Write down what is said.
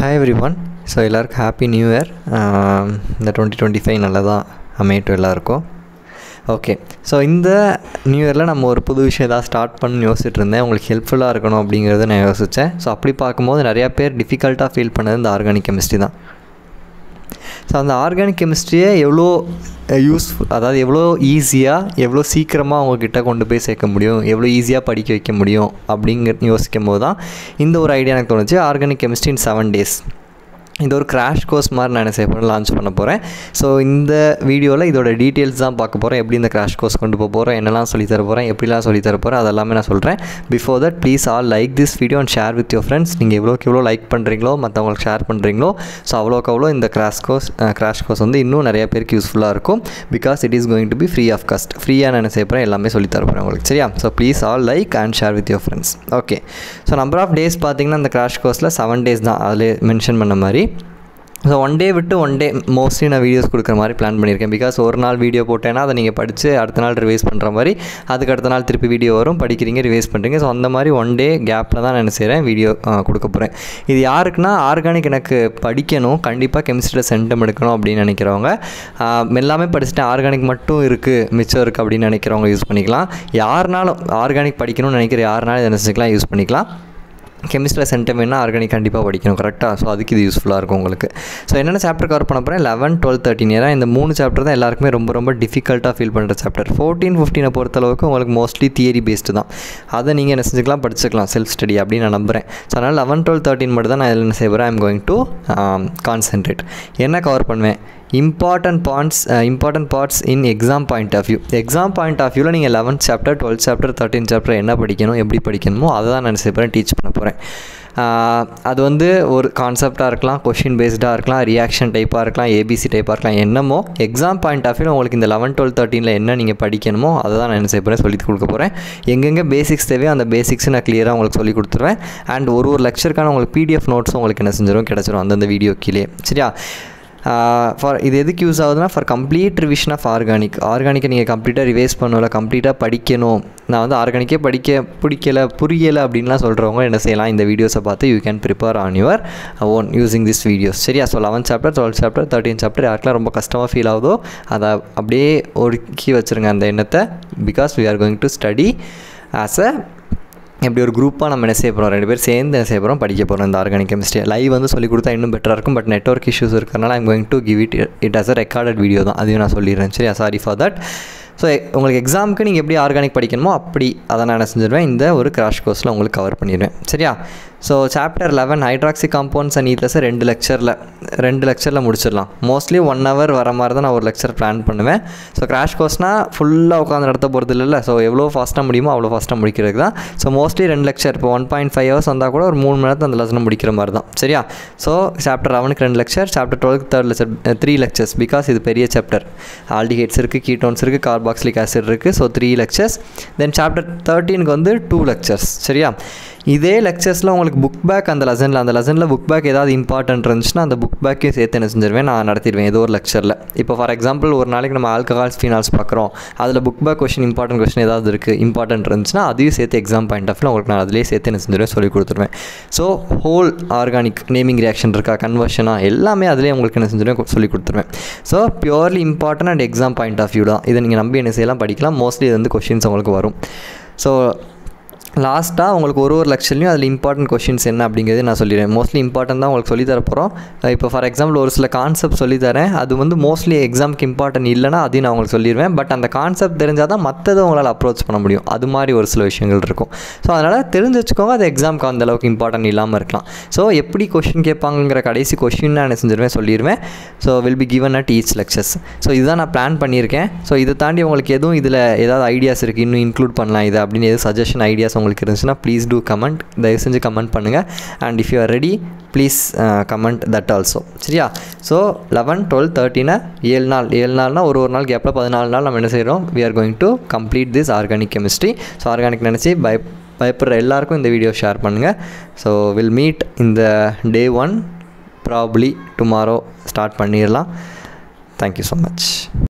Hi everyone. So எல்லாருக்கும் happy new year. இந்த 2025 நல்லதாக அமையட்டும் எல்லாருக்கும். ஓகே, ஸோ இந்த நியூ இயரில் நம்ம ஒரு புது விஷயம் ஏதாவது ஸ்டார்ட் பண்ணி யோசிச்சுட்டு இருந்தேன். உங்களுக்கு ஹெல்ப்ஃபுல்லாக இருக்கணும் அப்படிங்கிறத நான் யோசித்தேன். ஸோ அப்படி பார்க்கும்போது நிறையா பேர் டிஃபிகல்ட்டாக ஃபீல் பண்ணது இந்த ஆர்கானிக் கெமிஸ்ட்ரி தான். ஸோ அந்த ஆர்கானிக் கெமிஸ்ட்ரியை எவ்வளோ யூஸ்ஃபுல், அதாவது எவ்வளோ ஈஸியாக எவ்வளோ சீக்கிரமாக அவங்கக்கிட்ட கொண்டு போய் சேர்க்க முடியும், எவ்வளோ ஈஸியாக படிக்க வைக்க முடியும் அப்படிங்கிற யோசிக்கும் போது தான் இந்த ஒரு ஐடியா எனக்கு தோணுச்சு. ஆர்கானிக் கெமிஸ்ட்ரி இன் 7 days. இது ஒரு கிராஷ் கோர்ஸ் மாதிரி நான் என்ன லான்ச் பண்ண போகிறேன். ஸோ இந்த வீடியோவில் இதோட டீட்டெயில்ஸ் தான் பார்க்க போகிறேன். எப்படி இந்த கிராஷ் கோர்ஸ் கொண்டு போக போகிறேன், என்னெல்லாம் சொல்லித்தர போகிறேன், எப்படிலாம் சொல்லித்தர போகிறேன், அதெல்லாமே நான் சொல்கிறேன். Before that please all like this video and share with your friends. நீங்கள் எவ்வளோ லைக் பண்ணுறீங்களோ, மற்றவங்களுக்கு ஷேர் பண்ணுறீங்களோ, ஸோ அவ்வளோ இந்த கிராஷ் கோர்ஸ் வந்து இன்னும் நிறைய பேருக்கு யூஸ்ஃபுல்லாக இருக்கும். Because it is going to be free of cost. ஃப்ரீயாக நான் என்ன செய்ய போகிறேன், எல்லாமே சொல்லித்தர போகிறேன் உங்களுக்கு. சரியா? So please all like and share with your friends. Okay, so number of days பார்த்தீங்கன்னா அந்த கிராஷ் கோர்ஸில் 7 days தான் அதில் மென்ஷன் பண்ண மாதிரி. ஸோ 1 day விட்டு 1 day மோஸ்ட்லி நான் வீடியோஸ் கொடுக்குற மாதிரி பிளான் பண்ணியிருக்கேன். பிகாஸ் ஒரு நாள் வீடியோ போட்டேன்னா அதை நீங்கள் படித்து அடுத்த நாள் ரிவைஸ் பண்ணுற மாதிரி, அதுக்கு அடுத்த நாள் திருப்பி வீடியோ வரும், படிக்கிறீங்க, ரிவைஸ் பண்ணுறீங்க. ஸோ அந்த மாதிரி 1 day கேப்பில் தான் நான் என்ன செய்கிறேன், வீடியோ கொடுக்க போகிறேன். இது யாருக்குன்னா, ஆர்கானிக் எனக்கு படிக்கணும், கண்டிப்பாக கெமிஸ்ட்ரியில் சென்டம் எடுக்கணும் அப்படின்னு நினைக்கிறவங்க, எல்லாமே படிச்சுட்டு ஆர்கானிக் மட்டும் இருக்குது மிச்சம் இருக்குது அப்படின்னு நினைக்கிறவங்க யூஸ் பண்ணிக்கலாம். யாருனாலும் ஆர்கானிக் படிக்கணும்னு நினைக்கிற யாருனாலும் இதை நினச்சிக்கலாம், யூஸ் பண்ணிக்கலாம். கெமிஸ்ட்ரியில் சென்டம் வேணால் ஆர்கானிக் கண்டிப்பாக படிக்கணும், கரெக்டாக? ஸோ அதுக்கு இது யூஸ்ஃபுல்லாக இருக்கும் உங்களுக்கு. ஸோ என்னென்ன சாப்டர் கவர் பண்ண போகிறேன், 11, 12, 13 ஏன்னா இந்த 3 சாப்டர் தான் எல்லாருக்குமே ரொம்ப டிஃபிகல்ட்டாக ஃபீல் பண்ணுற சாப்டர். 14, 15 பொறுத்தளவுக்கு உங்களுக்கு மோஸ்ட்லி தியரி பேஸ்டு தான். அதை நீங்கள் என்ன செஞ்சுக்கலாம், படிச்சுக்கலாம், செல்ஃப் ஸ்டடி அப்படின்னு நான் நம்புகிறேன். ஸோ அதனால் 11, 12, 13 மட்டும் தான் நான் இதில் என்ன செய்ய போகிறேன். I am going to concentrate. என்ன கவர் பண்ணுவேன், important parts in exam point of view. Exam point of வியூவில் நீங்கள் 11th chapter, 12th chapter, 13th chapter என்ன படிக்கணும், எப்படி படிக்கணுமோ அதை தான் நான் செய்ய டீச் பண்ண போகிறேன். அது வந்து ஒரு கான்செப்டாக இருக்கலாம், கொஷின் பேஸ்டாக இருக்கலாம், ரியாக்ஷன் டைப்பாக இருக்கலாம், ஏபிசி டைப்பாக இருக்கலாம், என்னமோ எக்ஸாம் பாயிண்ட் ஆஃப் வியூவில் உங்களுக்கு இந்த 11, 12, 13 என்ன நீங்கள் படிக்கணுமோ அதை தான் நான் என்ன செய்ய போகிறேன், சொல்லி கொடுக்க போகிறேன். எங்கெங்கே பேசிக்ஸ் தேவையோ அந்த பேசிக்ஸ் நான் கிளியராக உங்களுக்கு சொல்லி கொடுத்துருவேன். அண்ட் ஒரு லெக்சருக்கான உங்களுக்கு PDF நோட்ஸும் உங்களுக்கு என்ன செஞ்சிடும், கிடச்சிரும் அந்தந்த வீடியோ கீழே. சரியா? இது எதுக்கு யூஸ் ஆகுதுன்னா, ஃபார் கம்ப்ளீட் ரிவிஷன் ஆஃப் ஆர்கானிக்கை நீங்கள் கம்ப்ளீட்டாக ரிவைஸ் பண்ணல, கம்ப்ளீட்டாக படிக்கணும். நான் வந்து ஆர்கானிக்கே புரியலை அப்படின்லாம் சொல்கிறவங்க என்ன செய்யலாம், இந்த வீடியோஸை பார்த்து you can prepare on your own using this videos. சரியா? So 11th chapter, 12th chapter, 13th chapter யாருக்கெல்லாம் ரொம்ப கஷ்டமாக ஃபீல் ஆகுதோ அதை அப்படியே ஒடுக்கி வச்சுருங்க அந்த எண்ணத்தை. Because we are going to study as எப்படி ஒரு குரூப்பாக நம்ம என்ன செய்ய போகிறோம், 2 பேர் சேர்ந்து என்ன செய்ய போகிறோம், படிக்க போகிறோம் இந்த ஆர்கானிக் கெமிஸ்ட்ரி. லைவ் வந்து சொல்லிக் கொடுத்தா இன்னும் பெட்டராக இருக்கும். பட் நெட்வொர்க் இஷ்யூஸ் இருக்கிறனால I'm going to give it as a recorded video தான், அதையும் நான் சொல்லிடுறேன். சரியா? Sorry for that. ஸோ உங்களுக்கு எக்ஸாமுக்கு நீங்கள் எப்படி ஆர்கானிக் படிக்கணுமோ அப்படி அதை நான் என்ன செஞ்சிடுவேன், இந்த ஒரு கிராஷ் கோர்ஸில் உங்களுக்கு கவர் பண்ணிடுவேன். சரியா? So chapter 11 hydroxy compounds and ஈத்தர்ஸை 2 லெக்சரில் முடிச்சிடலாம். மோஸ்ட்லி 1 hour வர மாதிரி தான் நான் ஒரு லெக்சர் பிளான் பண்ணுவேன். ஸோ கிராஷ் கோர்ஸ்னால் ஃபுல்லாக உட்காந்து நடத்த போகிறது இல்லைல்ல. ஸோ எவ்வளோ ஃபாஸ்ட்டாக முடியுமோ அவ்வளோ ஃபாஸ்ட்டாக முடிக்கிறதுக்கு தான். ஸோ மோஸ்ட்லி 2 லெக்சர், இப்போ 1.5 hours வந்தால் கூட ஒரு 3 மணி நேரத்தில் அந்த லெசனை முடிக்கிற மாதிரி தான். சரியா? ஸோ சாப்டர் 11க்கு 2 லெக்சர், சாப்டர் 12க்கு 3rd லெக்சர், 3 lectures. பிகாஸ் இது பெரிய சாப்டர். ஆல்டிஹைட்ஸ் இருக்குது, கீட்டோன்ஸ் இருக்குது, கார்பாக்சிலிக் ஆசிட் இருக்குது. So 3 lectures. தென் சாப்டர் 13க்கு வந்து 2 lectures. சரியா? இதே லெக்சர்ஸில் உங்களுக்கு புக் பேக் அந்த லெசனில் புக் பேக் ஏதாவது இம்பார்ட்டன்ட் இருந்துச்சுன்னா அந்த புக் பேக்கையும் சேர்த்து என்ன செஞ்சிருவேன், நான் நடத்திடுவேன் ஏதோ ஒரு லெக்சரில். இப்போ ஃபார் எக்ஸாம்பிள் ஒரு நாளைக்கு நம்ம ஆல்கஹால்ஸ் ஃபீனால்ஸ் பார்க்குறோம், அதில் புக் பேக் இம்பார்ட்டன்ட் கொஸ்டின் ஏதாவது இருக்குது, இம்பார்ட்டன்ட் இருந்துச்சுன்னா அதையும் சேர்த்து எக்ஸாம் பாயிண்ட் ஆஃப் உங்களுக்கு நான் அதிலே சேர்த்து என்ன செஞ்சிருவேன், சொல்லி கொடுத்துருவேன். So whole organic naming reaction இருக்கா, கன்வர்ஷனாக எல்லாமே அதிலே உங்களுக்கு என்ன செஞ்சிருவேன், சொல்லி கொடுத்துருவேன். So purely important and exam point of view தான். இதை நீங்கள் நம்பி என்ன செய்யலாம், படிக்கலாம். மோஸ்ட்லி இது வந்து கொஷின்ஸ் உங்களுக்கு வரும். ஸோ லாஸ்ட்டாக உங்களுக்கு ஒரு லெக்சர்லையும் அதில் இம்பார்ட்டன்ட் கொஷின்ஸ் என்ன அப்படிங்கிறது நான் சொல்லிடுறேன். மோஸ்ட்லி இம்பார்ட்டன்ட் தான் உங்களுக்கு சொல்லித்தர போகிறோம். இப்போ ஃபார் எக்ஸாம்பிள் ஒரு சில கான்செப்ட் சொல்லித்தரேன், அது வந்து மோஸ்ட்லி எக்ஸாமுக்கு இம்பார்ட்டன்ட் இல்லைனா அதையும் நான் உங்களுக்கு சொல்லிடுவேன். பட் அந்த கான்செப்ட் தெரிஞ்சால் தான் மற்றதை உங்களால் அப்ரோச் பண்ண முடியும். அது மாதிரி ஒரு சில விஷயங்கள் இருக்கும். ஸோ அதனால் தெரிஞ்சு வச்சுக்கோங்க, அது எக்ஸாமுக்கு அந்தளவுக்கு இம்பார்ட்டன்ட் இல்லாமல் இருக்கலாம். ஸோ எப்படி கொஷின் கேட்பாங்கிற கடைசி கொஷின் நான் என்ன செஞ்சிருவேன், சொல்லிடுவேன். So will be given at each lectures. So இதுதான் நான் பிளான் பண்ணியிருக்கேன். ஸோ இதை தாண்டி உங்களுக்கு எதுவும் இதில் ஏதாவது ஐடியாஸ் இருக்குது, இன்னும் இன்க்ளூட் பண்ணலாம் இது அப்படின்னு எது சஜஷன் ஐடியாஸ் உங்களுக்கு இருந்துச்சுன்னா ப்ளீஸ் டூ கமெண்ட். தயவு செஞ்சு கமெண்ட் பண்ணுங்கள். And if you are ready please comment that also. சரியா? ஸோ 11, 12, 13 7 நாள்னால் ஒரு நாள் கேப்பில் 14 நாள் நம்ம என்ன செய்கிறோம், we are going to complete this organic chemistry. So organic நினச்சி பயப்படுற எல்லாருக்கும் இந்த வீடியோ ஷேர் பண்ணுங்கள். ஸோ வில் மீட் இந்த day 1 ப்ராபப்ளி டுமாரோ ஸ்டார்ட் பண்ணிடலாம். Thank you so much.